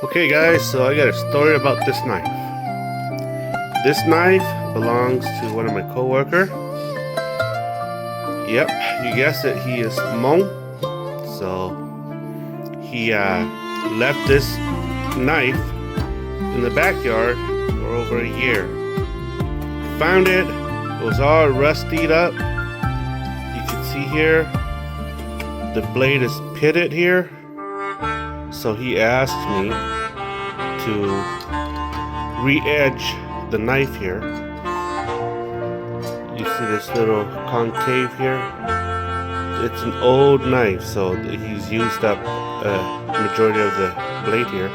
Okay guys, so I got a story about this knife. This knife belongs to one of my co-worker. Yep, you guessed it, he is Hmong. So he left this knife in the backyard for over a year. Found it, it was all rusted up. You can see here, the blade is pitted here. So he asked me to re-edge the knife here. You see this little concave here? It's an old knife, so he's used up a majority of the blade here.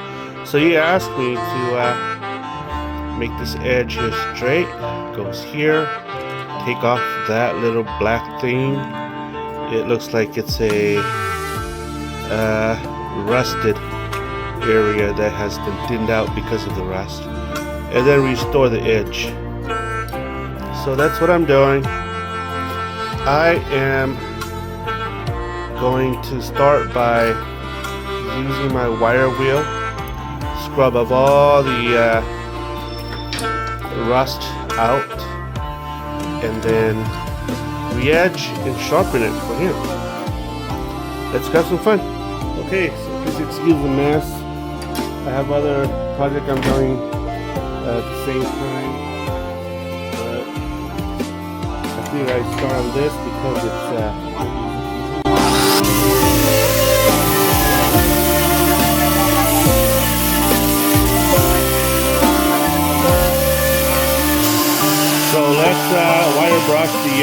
So he asked me to make this edge here straight. Goes here. Take off that little black thing. It looks like it's a rusted area that has been thinned out because of the rust, and then restore the edge. So that's what I'm doing. I am going to start by using my wire wheel, scrub off all the rust out, and then re-edge and sharpen it for him. Let's have some fun. Okay, so please excuse the mess. I have other project I'm doing at the same time, but I figured I'd start on this because it's so let's wire brush the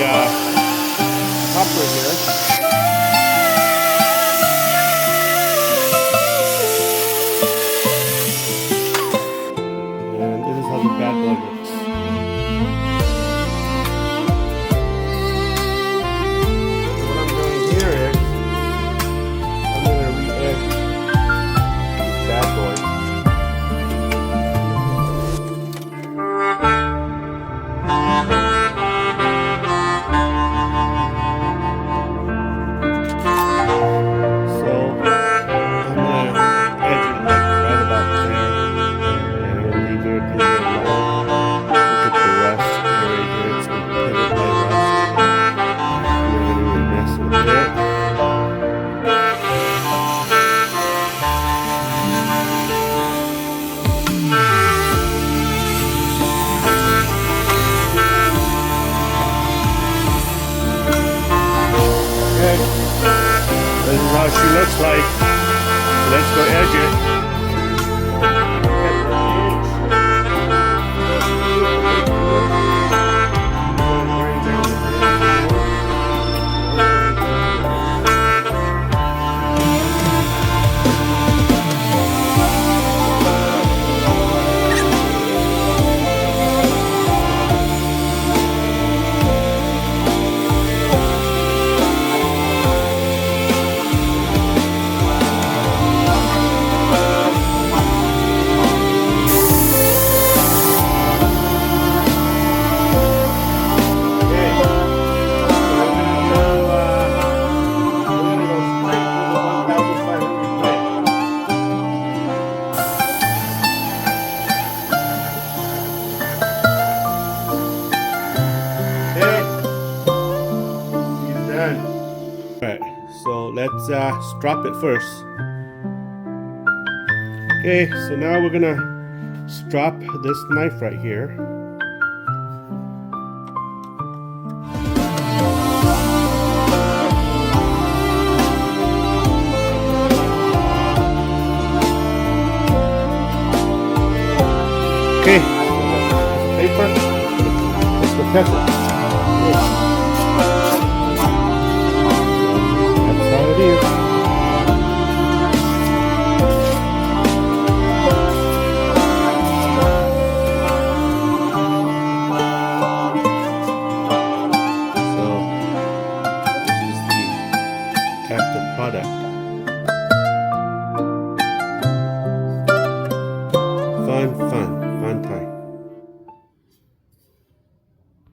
copper here. Bad boy looks. What I'm doing here is I'm going to re-edge this bad boy. So I'm going to edge it like right about there, and I'm going to leave everything there. This is how she looks like. Let's go edge it. Alright, so let's strap it first. Okay, so now we're gonna strap this knife right here. Okay, paper. Let's go test it. It is. So this is the after product.